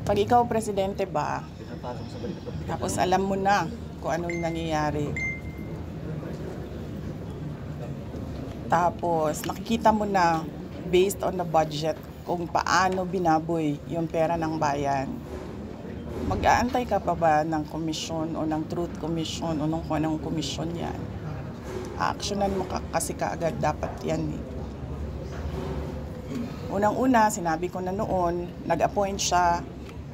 Pag ikaw presidente ba, tapos alam mo na kung anong nangyayari. Tapos nakikita mo na based on the budget kung paano binaboy yung pera ng bayan. Mag-aantay ka pa ba ng komisyon o ng truth commission o ng kung anong komisyon yan? Actionan mo kasi kaagad dapat yan eh. Unang-una, sinabi ko na noon, nag-appoint siya,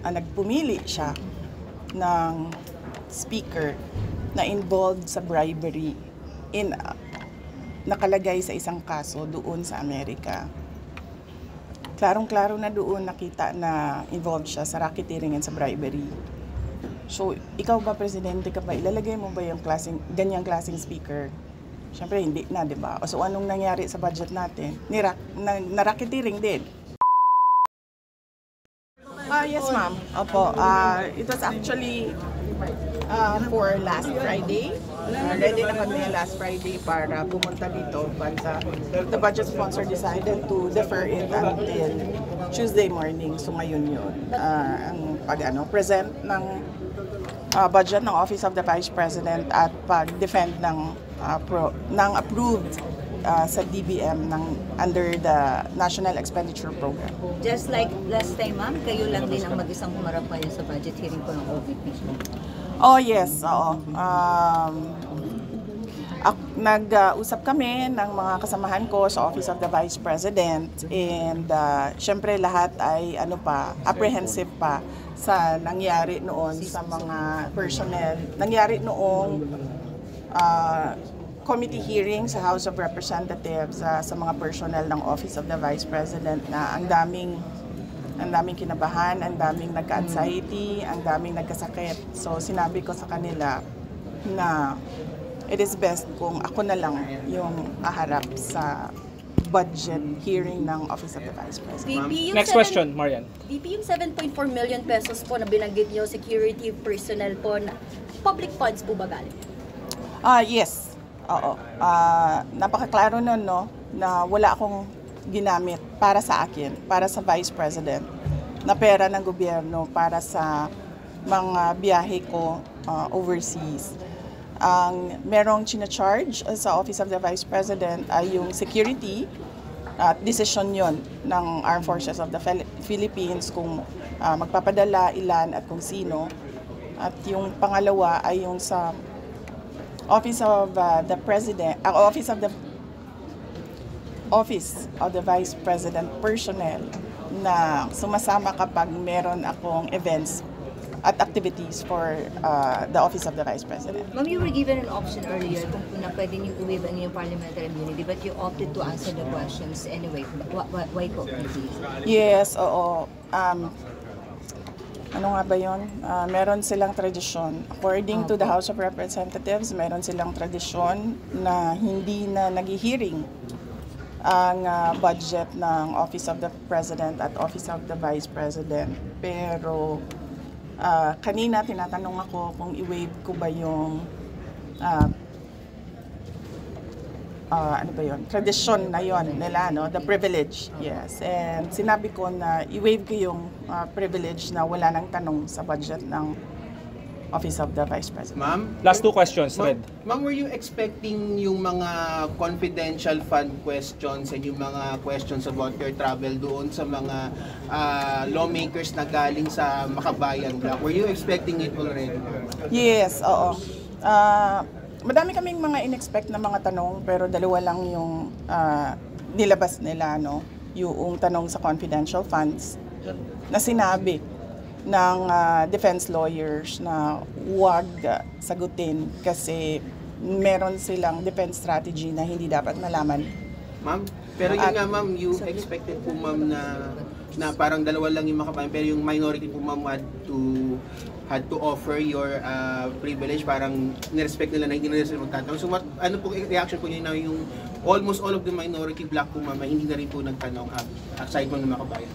nagpumili siya ng speaker na involved sa bribery nakalagay sa isang kaso doon sa Amerika. Klarong-klaro na doon nakita na involved siya sa racketeering and sa bribery. So, ikaw ba, presidente ka ba, ilalagay mo ba yung ganyang klaseng speaker? Siyempre, hindi na, di ba? So, anong nangyari sa budget natin? Na-racketeering din. Yes, ma'am. Opo. It was actually for last Friday. Ready na kami last Friday para pumunta dito. But the budget sponsor decided to defer it until Tuesday morning. So ngayon yun. Ang present ng budget ng Office of the Vice President at pag-defend ng approved sa DBM under the National Expenditure Program. Just like last time, ma'am, kayo lang din ang mag-isang humarap ngayon sa budget hearing po ng OVP. Oh, yes. Oo. Nag-usap kami ng mga kasamahan ko sa Office of the Vice President and syempre lahat ay apprehensive pa sa nangyari noon sa mga personnel. Nangyari noong committee hearing sa House of Representatives sa mga personnel ng Office of the Vice President na ang daming kinabahan, ang daming nagka-anxiety, ang daming nagkasakit. So sinabi ko sa kanila na it is best kung ako na lang yung aharap sa budget hearing ng Office of the Vice President. Next question, Marian. VP, yung 7.4 million pesos po na binanggit nyo, security personnel po, na public funds po ba galing? Yes. Oo. Napakaklaro nun, no, na wala akong ginamit para sa akin, para sa Vice President, na pera ng gobyerno para sa mga biyahe ko overseas. Ang merong charge sa Office of the Vice President ay yung security at decision yon ng Armed Forces of the Philippines kung magpapadala, ilan at kung sino. At yung pangalawa ay yung sa Office of the President, Office of the Vice President personnel na sumasama kapag meron akong events at activities for the Office of the Vice President. Ma'am, you were given an option earlier kung na pwede niyo i-waive ang inyong parliamentary immunity, but you opted to answer the questions anyway. Why po? Yes, oo. Ano nga ba yun? Meron silang tradisyon. According to the House of Representatives, meron silang tradisyon na hindi na nag-hearing ang budget ng Office of the President at Office of the Vice President. Pero kanina tinatanong ako kung i-waive ko ba yung tradisyon na yon nila, no? The privilege, yes. And sinabi ko na i-waive ko yung privilege na wala nang tanong sa budget ng Office of the Vice President. Ma'am? Last two questions, Red. Ma'am, were you expecting yung mga confidential fund questions and yung mga questions about your travel doon sa mga lawmakers na galing sa Makabayan Block? Were you expecting it already? Yes, oo. Madami kaming mga in-expect na mga tanong pero dalawa lang yung nilabas nila, no? Yung tanong sa confidential funds na sinabi ng defense lawyers na huwag sagutin kasi meron silang defense strategy na hindi dapat malaman. Ma'am, pero yun nga ma'am, you expected po ma'am na parang dalawa lang yung Makabayan pero yung minority po ma'am had to offer your privilege, parang nirespect nila na hindi na sila magtatanong. So ano po reaction po niyo na yung almost all of the minority black po ma'am hindi na rin po nagtanong aside mo ng Makabayan?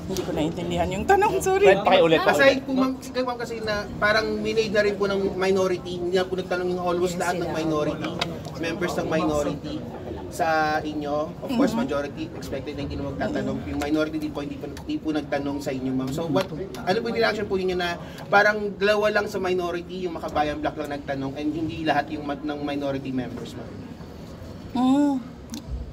Hindi ko naintindihan yung tanong, sorry. Red, pakiulit. Aside po ma'am, kasi na parang minade na rin po ng minority, hindi na po nagtanong yung almost lahat ng minority, members ng minority sa inyo. Of course, majority expected na hindi na magtatanong. Yung minority hindi po nagtanong sa inyo, ma'am. So, ano po yung reaction po ninyo na parang dalawa lang sa minority, yung Makabayan Black lang nagtanong and hindi lahat yung ng minority members, ma'am?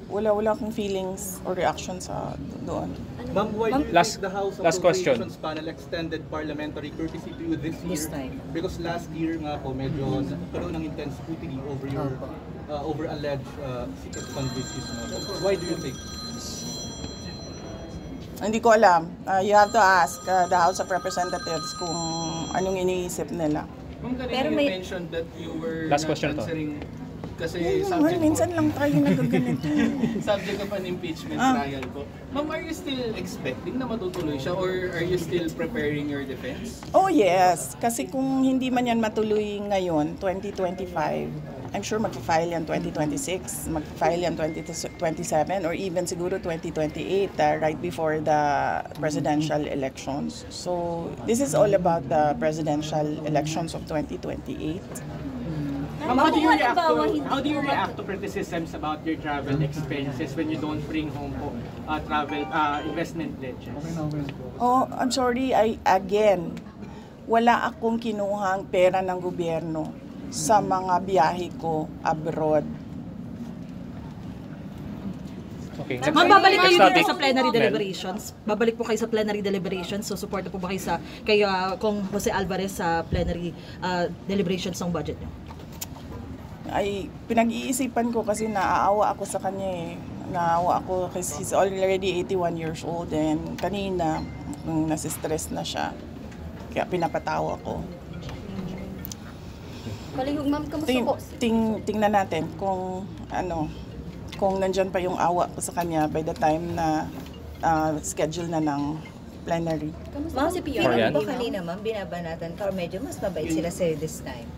Wala akong feelings or reaction sa doon. Ma'am, why do you Last- think the House last question. Appropriations Panel extended parliamentary courtesy to you this year? This time. Because last year nga po, medyo nagkaroon ng intense scrutiny over your over alleged secret fundraising. Why do you think? Hindi ko alam. You have to ask the House of Representatives kung anong iniisip nila. Ma'am, kanina Pero you may- mentioned that you were Last not question to. answering kasi Minsan lang tayo nagaganito. subject of an impeachment trial po. Ma'am, are you still expecting na matutuloy siya or are you still preparing your defense? Oh yes, kasi kung hindi man yan matuloy ngayon, 2025, I'm sure mag-file yan 2026, mag-file yan 2027, or even siguro 2028, right before the presidential elections. So, this is all about the presidential elections of 2028. Ma'am, how do you react to criticisms about your travel expenses when you don't bring home po travel investment pledges? Oh, I'm sorry, again, wala akong kinuhang pera ng gobyerno sa mga biyahe ko abroad. Okay. Ma'am, babalik kayo Next dito topic. sa plenary Mel. deliberations. Babalik po kayo sa plenary deliberations. So, suporta po ba kayo sa kung Jose Alvarez sa plenary deliberations ng budget niyo? Ay, pinag-iisipan ko kasi naaawa ako sa kanya eh. Naawa ako kasi he's already 81 years old and kanina nasistress na siya. Kaya pinapatawa ko. Palihog, ma'am, kamusta po? Tingnan natin kung kung nandyan pa yung awa ko sa kanya by the time na schedule na ng plenary. Ma'am, si Pia, Marian? ano ba kanina, ma'am, binabanatan ka or medyo mas mabait sila sa'yo this time?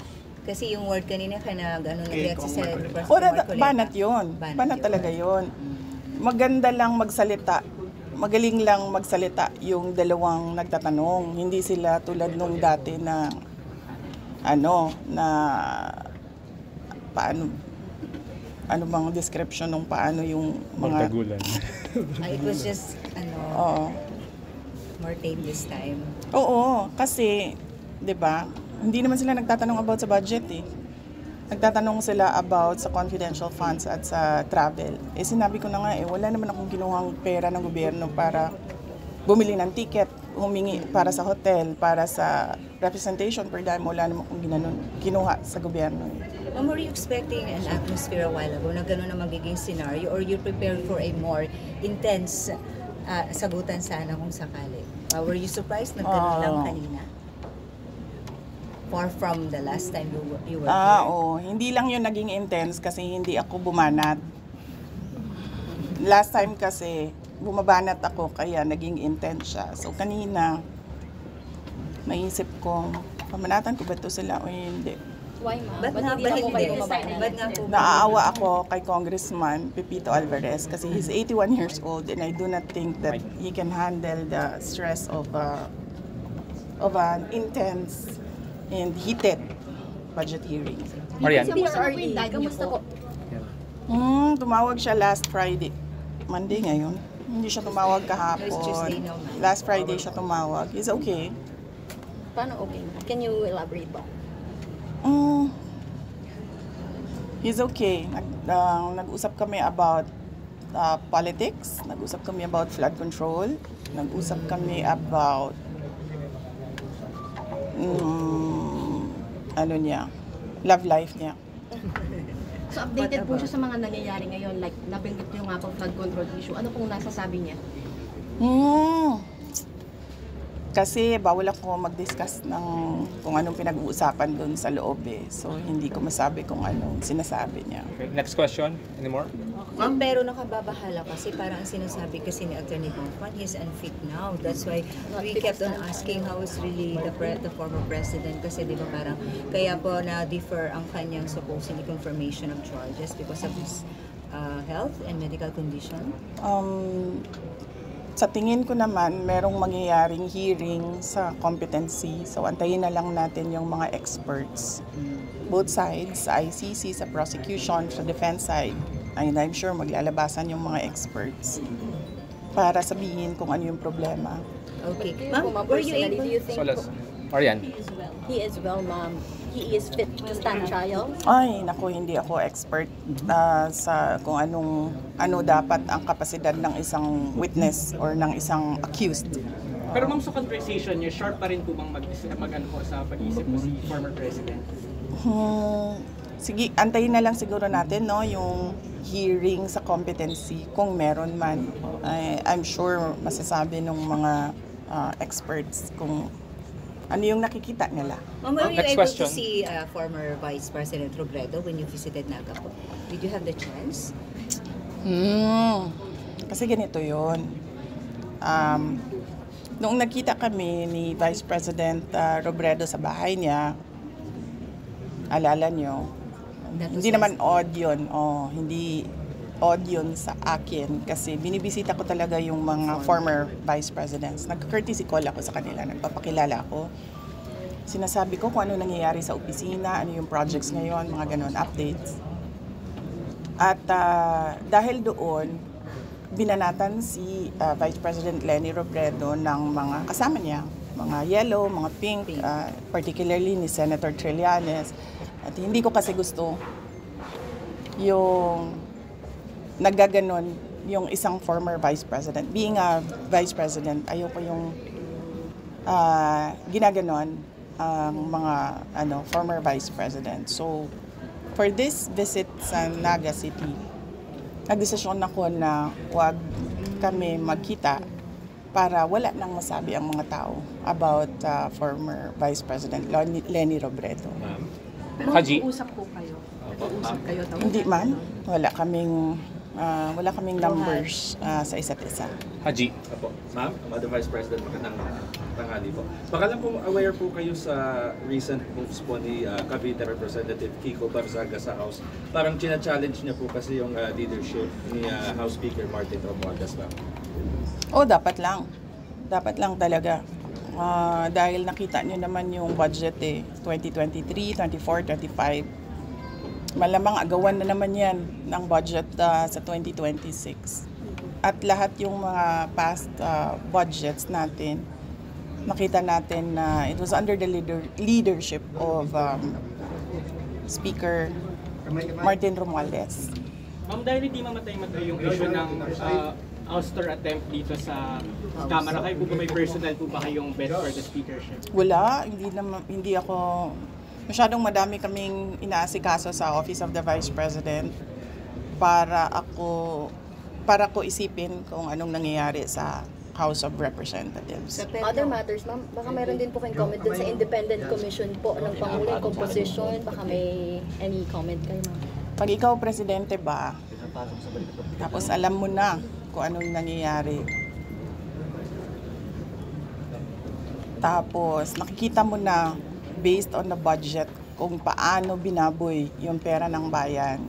Kasi yung word kanina ka nag-react sa Senator President O, Marcoleta. banat yun. Banat talaga yun. Maganda lang magsalita. Magaling lang magsalita yung dalawang nagtatanong. Hindi sila tulad nung dati na paano bang description ng paano yung mga Magtagulan. It was just, Oo. more tame this time. Oo, kasi 'di ba? Hindi naman sila nagtatanong about sa budget eh. Nagtatanong sila about sa confidential funds at sa travel. Eh sinabi ko na nga wala naman akong kinuhang pera ng gobyerno para bumili ng ticket, humingi para sa hotel, para sa representation per dime. Wala naman akong kinuha sa gobyerno. Ma'am, were you expecting an atmosphere a while ago na gano'n na magiging scenario or you prepared for a more intense sagutan sana kung sakali? Were you surprised na gano'n lang kanina? Far from the last time you were here? Oo. Hindi lang yun naging intense kasi hindi ako bumanat. Last time kasi, bumabanat ako kaya naging intense siya. So kanina, naisip ko, pamanatan ko ba ito sila o hindi? Why, ma'am? Ba't nga hindi ba na po hindi? kayo bumabalik? Ba't nga po? Naaawa ako kay Congressman Pepito Alvarez kasi he's 81 years old and I do not think that he can handle the stress of an intense and heated budget hearing. Marian. Si PRRD, kamusta po? Tumawag siya last Friday. Monday ngayon. Hindi siya tumawag kahapon. No, it's Tuesday now. Last Friday siya tumawag. He's okay. Paano okay? Can you elaborate po? He's okay. Nag-usap kami about politics. Nag-usap kami about flood control. Nag-usap kami about love life niya. So updated po siya sa mga nangyayari ngayon, like nabanggit niyo nga po flood control issue. Ano pong nasasabi niya? Kasi bawal ako mag-discuss ng kung anong pinag-uusapan doon sa loob eh. So hindi ko masabi kung anong sinasabi niya. Okay, next question. Any more? Ma'am, pero nakababahala kasi parang ang sinasabi kasi ni Attorney Bonfan, he's unfit now. That's why we kept on asking how is really the former president kasi di ba parang kaya po na-defer ang kanyang supposedly confirmation of charges because of his health and medical condition. Sa tingin ko naman, merong mangyayaring hearing sa competency. So, antayin na lang natin yung mga experts. Both sides, sa ICC, sa prosecution, sa defense side. And I'm sure maglalabasan yung mga experts para sabihin kung ano yung problema. Okay. Ma'am, Ma'am, were you personally, do able... you think Solas. Marian. he is well, ma'am? He is fit to stand trial? Ay, naku, hindi ako expert sa kung ano dapat ang kapasidad ng isang witness or ng isang accused. Pero ma'am, sa conversation niyo, sharp pa rin po bang mag-ano po sa pag-iisip po si former president? Sige, antayin na lang siguro natin no yung hearing sa competency kung meron man. I'm sure masasabi ng mga experts kung ano yung nakikita nila. Ma'am, were you Next able question. to see former Vice President Robredo when you visited Naga po? Did you have the chance? Kasi ganito yun. Noong nagkita kami ni Vice President Robredo sa bahay niya, alala nyo, hindi naman odd yun. Hindi odd yun sa akin kasi binibisita ko talaga yung mga former vice presidents. Nag-courtesy call ako sa kanila, nagpapakilala ako. Sinasabi ko kung ano nangyayari sa opisina, ano yung projects ngayon, mga ganon, updates. At dahil doon, binanatan si Vice President Leni Robredo ng mga kasama niya, mga yellow, mga pink, particularly ni Senator Trillanes. At hindi ko kasi gusto yung naggaganon yung isang former vice president. Being a vice president, ayoko yung ginaganon ang mga former vice president. So, for this visit sa Naga City, nagdesisyon ako na huwag kami magkita para wala nang masabi ang mga tao about former Vice President Leni Robredo. Haji. Usap po kayo. Usap kayo. Hindi man, wala kaming numbers sa isa't isa. Haji. Apo. Ma'am, Madam Vice President, magandang tanghali po. Baka lang po aware po kayo sa recent moves po ni Cavite Representative Kiko Barzaga sa House. Parang china-challenge niya po kasi yung leadership ni House Speaker Martin Romualdez, ma'am. Dapat lang. Dapat lang talaga. Dahil nakita nyo naman yung budget 2023, 24, 25. Malamang agawan na naman yan ng budget sa 2026. At lahat yung mga past budgets natin, nakita natin na it was under the leadership of Speaker Martin Romualdez. Ma'am, dahil hindi mamatay-matay yung issue ng ouster attempt dito sa Kamara, kayo po ba may personal po ba kayong bet for the speakership? Wala, hindi ako, masyadong madami kaming inaasikaso sa Office of the Vice President para ko isipin kung anong nangyayari sa House of Representatives. Other matters, ma'am, baka mayroon din po kayong comment dun sa independent commission po ng Pangulo, yung composition, baka may any comment kayo, ma'am? Pag ikaw presidente ba, tapos alam mo na kung anong nangyayari, tapos nakikita mo na based on the budget kung paano binaboy yung pera ng bayan,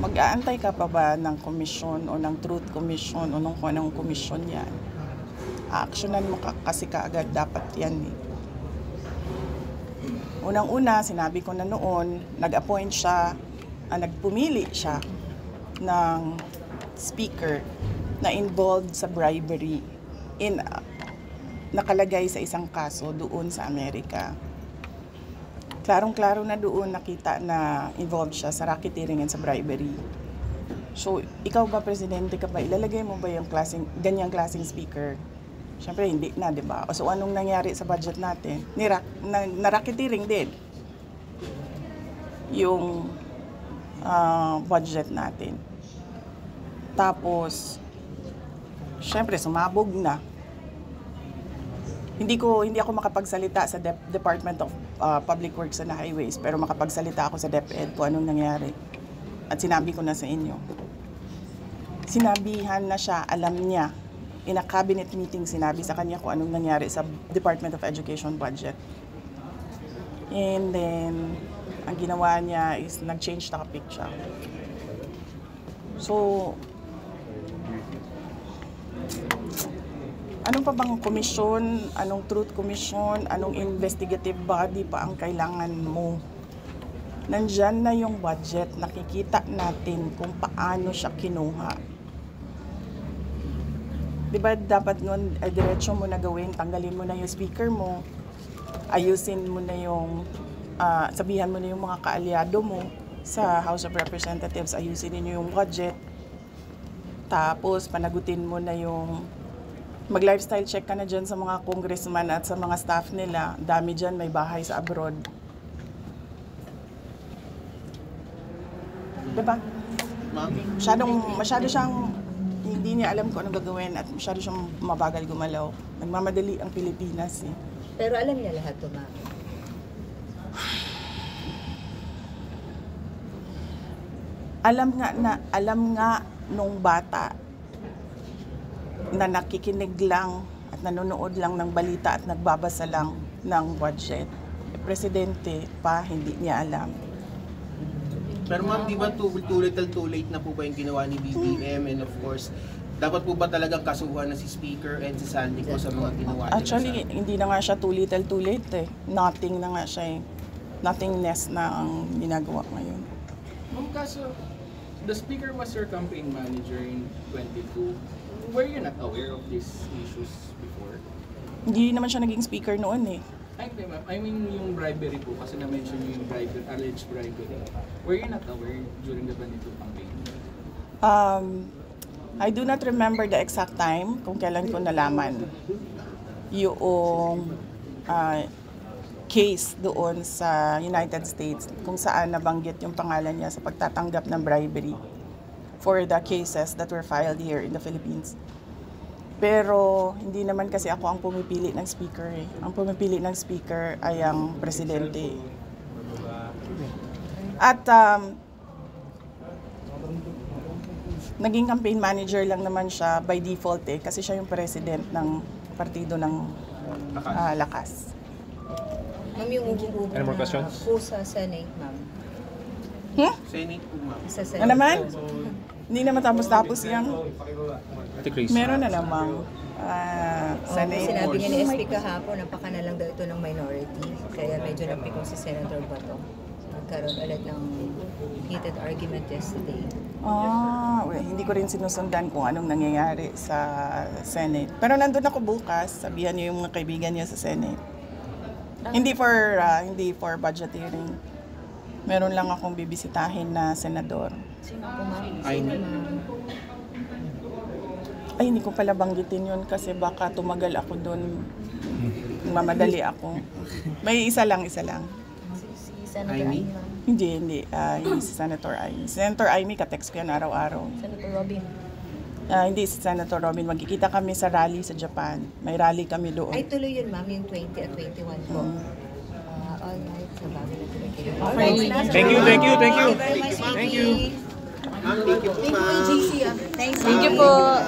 mag-aantay ka pa ba ng komisyon o ng truth commission o ng kung anong komisyon yan? Actionan mo kasi kaagad dapat yan eh. Unang-una, sinabi ko na noon, nag-appoint siya, nagpumili siya ng speaker na involved sa bribery nakalagay sa isang kaso doon sa Amerika. Klarong-klaro na doon nakita na involved siya sa racketeering and sa bribery. So, ikaw ba, presidente ka ba, ilalagay mo ba yung ganyang klaseng speaker? Siyempre, hindi na, di ba? So, anong nangyari sa budget natin? Na-racketeering din yung budget natin. Tapos, siyempre, sumabog na. Hindi ako makapagsalita sa Department of Public Works and Highways, pero makapagsalita ako sa DepEd kung anong nangyari. At sinabi ko na sa inyo. Sinabihan na siya, alam niya. In a cabinet meeting, sinabi sa kanya kung anong nangyari sa Department of Education budget. And then, ang ginawa niya is nag-change topic siya. So, anong pa bang komisyon, anong truth commission, anong investigative body pa ang kailangan mo Nandyan na yung budget, nakikita natin kung paano siya kinuha. Diba dapat nun, diretso mo na gawin, tanggalin mo na yung speaker mo, ayusin mo na yung, sabihan mo na yung mga kaalyado mo sa House of Representatives, ayusin niyo yung budget, tapos panagutin mo na yung, mag-lifestyle check ka na dyan sa mga congressman at sa mga staff nila, dami dyan, may bahay sa abroad. Diba? Ma'am? Masyado siyang hindi niya alam kung anong gagawin at masyado siyang mabagal gumalaw. Nagmamadali ang Pilipinas eh. Pero alam niya lahat to, ma'am. Alam nga nung bata na nakikinig lang at nanonood lang ng balita at nagbabasa lang ng budget. Presidente pa, hindi niya alam. Pero ma'am, di ba too late na po ba yung ginawa ni BBM, and of course, dapat po ba talagang kasuhan na si Speaker and si Sandy ko sa mga ginawa nila? Actually, hindi na nga siya too late eh. Nothing na nga siya eh. Nothingness na ang ginagawa ngayon. Ma'am, kaso, the Speaker was your campaign manager in 22. Were you not aware of these issues before? Hindi naman siya naging speaker noon eh. Ay, hindi, ma'am. I mean, yung bribery po, kasi na-mention yung bribery, alleged bribery. Were you not aware during the 22 campaign? I do not remember the exact time kung kailan ko nalaman yung case doon sa United States kung saan nabanggit yung pangalan niya sa pagtatanggap ng bribery for the cases that were filed here in the Philippines. Pero hindi naman kasi ako ang pumipili ng speaker eh. Ang pumipili ng speaker ay ang presidente. At naging campaign manager lang naman siya by default eh kasi siya yung president ng partido ng Lakas. Ma'am, yung umuubo Any more na questions? po sa Senate, ma'am. Senate po, ma'am. Sa Senate. Ano naman? Hindi naman tapos-tapos yan. Ate Chris. Meron na namang Senate. Sinabi niya ni SP kahapon, napaka na lang daw ito ng minority. Kaya medyo napikong si Senator Bato. Nagkaroon ulit ng heated argument yesterday. Hindi ko rin sinusundan kung anong nangyayari sa Senate. Pero nandun ako bukas, sabihan niyo yung mga kaibigan niyo sa Senate. Hindi for budget hearing. Meron lang akong bibisitahin na senador. Sino po, ma'am? Ay, hindi ko pala banggitin yun kasi baka tumagal ako doon. Mamadali ako. May isa lang. Si Senator Amy? Amy, ma'am. Hindi. Hindi si Senator Amy. Senator Amy, katext ko yan araw-araw. Senator Robin. Hindi si Senator Robin. Magkikita kami sa rally sa Japan. May rally kami doon. Ay, tuloy yun, ma'am, yung 20 at 21 po. All right, sa bago na tuloy kayo. Thank you. Thank you very much, Thank you. Ma'am, thank you po, ma'am. Thanks, Thank you po.